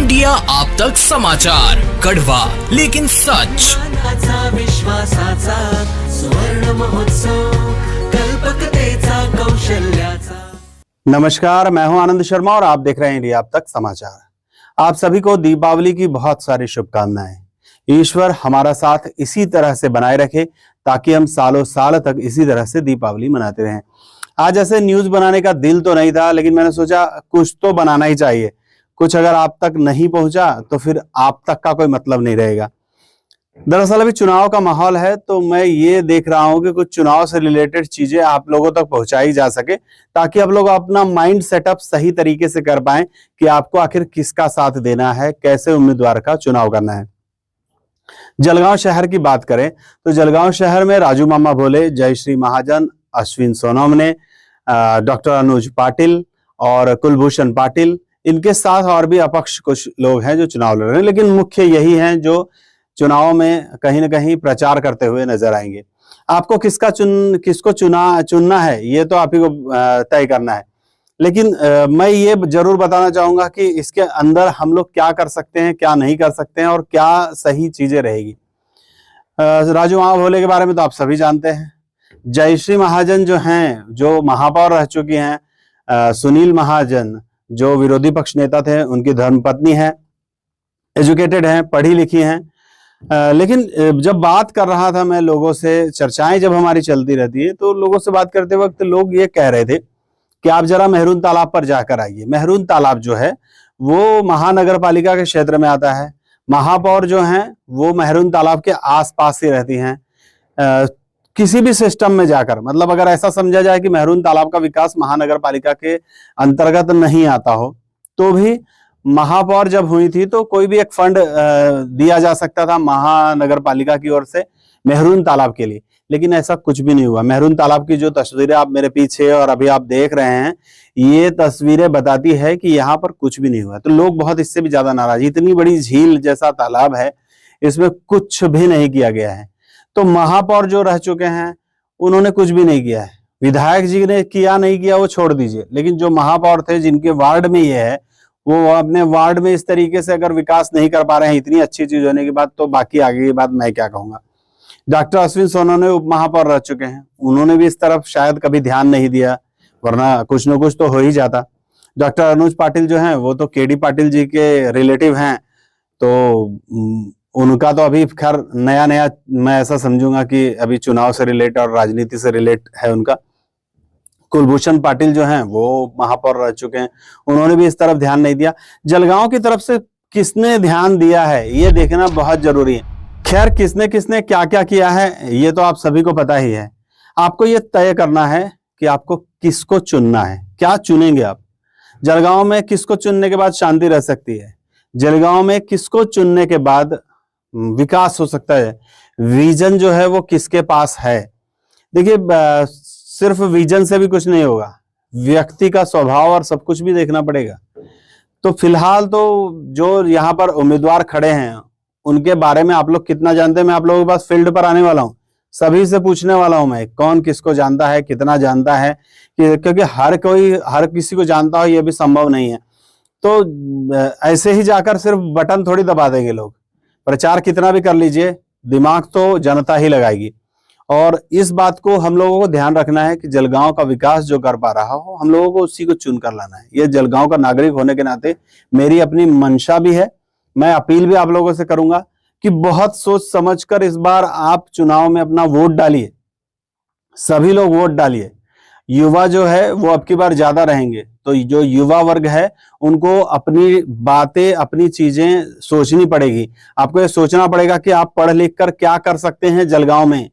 India आप तक समाचार, कड़वा लेकिन सच। विश्वासाचा सुवर्ण महोत्सव, कल्पकतेचा कौशल्याचा। नमस्कार, मैं हूं आनंद शर्मा और आप देख रहे हैं इंडिया अब तक समाचार। आप सभी को दीपावली की बहुत सारी शुभकामनाएं। ईश्वर हमारा साथ इसी तरह से बनाए रखे ताकि हम सालों साल तक इसी तरह से दीपावली मनाते रहें। आज ऐसे न्यूज बनाने का दिल तो नहीं था, लेकिन मैंने सोचा कुछ तो बनाना ही चाहिए। कुछ अगर आप तक नहीं पहुंचा तो फिर आप तक का कोई मतलब नहीं रहेगा। दरअसल अभी चुनाव का माहौल है, तो मैं ये देख रहा हूं कि कुछ चुनाव से रिलेटेड चीजें आप लोगों तक पहुंचाई जा सके, ताकि आप लोग अपना माइंड सेटअप सही तरीके से कर पाएं कि आपको आखिर किसका साथ देना है, कैसे उम्मीदवार का चुनाव करना है। जलगांव शहर की बात करें तो जलगांव शहर में राजू मामा भोले, जयश्री महाजन, अश्विन सोनवने, डॉक्टर अनुज पाटिल और कुलभूषण पाटिल, इनके साथ और भी अपक्ष कुछ लोग हैं जो चुनाव लड़ रहे हैं, लेकिन मुख्य यही हैं जो चुनाव में कहीं ना कहीं प्रचार करते हुए नजर आएंगे। आपको किसको चुनना है ये तो आप ही को तय करना है, लेकिन मैं ये जरूर बताना चाहूंगा कि इसके अंदर हम लोग क्या कर सकते हैं, क्या नहीं कर सकते हैं और क्या सही चीजें रहेगी। राजू मामा भोले के बारे में तो आप सभी जानते हैं। जयश्री महाजन जो हैं, जो महापौर रह चुकी हैं, सुनील महाजन जो विरोधी पक्ष नेता थे, उनकी धर्मपत्नी है, एजुकेटेड हैं, पढ़ी लिखी हैं। लेकिन जब बात कर रहा था मैं लोगों से, चर्चाएं जब हमारी चलती रहती है, तो लोगों से बात करते वक्त लोग ये कह रहे थे कि आप जरा मेहरून तालाब पर जाकर आइए। मेहरून तालाब जो है वो महानगर पालिका के क्षेत्र में आता है। महापौर जो हैं वो मेहरून तालाब के आसपास ही रहती हैं। किसी भी सिस्टम में जाकर, मतलब अगर ऐसा समझा जाए कि मेहरून तालाब का विकास महानगर पालिका के अंतर्गत नहीं आता हो, तो भी महापौर जब हुई थी तो कोई भी एक फंड दिया जा सकता था महानगर पालिका की ओर से मेहरून तालाब के लिए, लेकिन ऐसा कुछ भी नहीं हुआ। मेहरून तालाब की जो तस्वीरें आप मेरे पीछे और अभी आप देख रहे हैं, ये तस्वीरें बताती है कि यहाँ पर कुछ भी नहीं हुआ। तो लोग बहुत इससे भी ज्यादा नाराज। इतनी बड़ी झील जैसा तालाब है, इसमें कुछ भी नहीं किया गया है। तो महापौर जो रह चुके हैं उन्होंने कुछ भी नहीं किया है। विधायक जी ने किया नहीं किया वो छोड़ दीजिए, लेकिन जो महापौर थे जिनके वार्ड में ये है, वो अपने वार्ड में इस तरीके से अगर विकास नहीं कर पा रहे हैं इतनी अच्छी चीज होने के बाद, तो बाकी आगे की बात मैं क्या कहूंगा। डॉक्टर अश्विन सोनवने उप महापौर रह चुके हैं, उन्होंने भी इस तरफ शायद कभी ध्यान नहीं दिया, वरना कुछ न कुछ तो हो ही जाता। डॉक्टर अनुज पाटिल जो हैं वो तो केडी पाटिल जी के रिलेटिव हैं, तो उनका तो अभी खैर नया मैं ऐसा समझूंगा कि अभी चुनाव से रिलेट और राजनीति से रिलेट है उनका। कुलभूषण पाटिल जो हैं वो महापौर रह चुके हैं, उन्होंने भी इस तरफ ध्यान नहीं दिया। जलगांव की तरफ से किसने ध्यान दिया है ये देखना बहुत जरूरी है। खैर किसने किसने क्या क्या किया है ये तो आप सभी को पता ही है। आपको ये तय करना है कि आपको किसको चुनना है, क्या चुनेंगे आप। जलगांव में किसको चुनने के बाद शांति रह सकती है, जलगांव में किसको चुनने के बाद विकास हो सकता है, विजन जो है वो किसके पास है। देखिए सिर्फ विजन से भी कुछ नहीं होगा, व्यक्ति का स्वभाव और सब कुछ भी देखना पड़ेगा। तो फिलहाल तो जो यहाँ पर उम्मीदवार खड़े हैं उनके बारे में आप लोग कितना जानते हैं, मैं आप लोगों के पास फील्ड पर आने वाला हूँ, सभी से पूछने वाला हूं मैं कौन किसको जानता है, कितना जानता है, क्योंकि हर किसी को जानता हो ये भी संभव नहीं है। तो ऐसे ही जाकर सिर्फ बटन थोड़ी दबा देंगे लोग। प्रचार कितना भी कर लीजिए, दिमाग तो जनता ही लगाएगी। और इस बात को हम लोगों को ध्यान रखना है कि जलगांव का विकास जो कर पा रहा हो हम लोगों को उसी को चुन कर लाना है। ये जलगांव का नागरिक होने के नाते मेरी अपनी मंशा भी है। मैं अपील भी आप लोगों से करूंगा कि बहुत सोच समझकर इस बार आप चुनाव में अपना वोट डालिए, सभी लोग वोट डालिए। युवा जो है वो अब की बार ज्यादा रहेंगे, तो जो युवा वर्ग है उनको अपनी बातें, अपनी चीजें सोचनी पड़ेगी। आपको ये सोचना पड़ेगा कि आप पढ़ लिख कर क्या कर सकते हैं। जलगांव में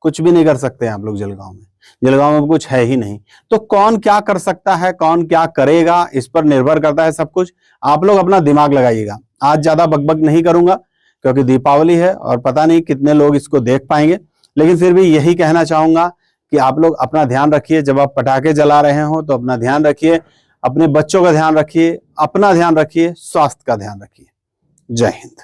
कुछ भी नहीं कर सकते हैं आप लोग। जलगांव में कुछ है ही नहीं। तो कौन क्या कर सकता है, कौन क्या करेगा, इस पर निर्भर करता है सब कुछ। आप लोग अपना दिमाग लगाइएगा। आज ज्यादा बकबक नहीं करूंगा क्योंकि दीपावली है और पता नहीं कितने लोग इसको देख पाएंगे, लेकिन फिर भी यही कहना चाहूंगा कि आप लोग अपना ध्यान रखिए। जब आप पटाखे जला रहे हो तो अपना ध्यान रखिए, अपने बच्चों का ध्यान रखिए, अपना ध्यान रखिए, स्वास्थ्य का ध्यान रखिए। जय हिंद।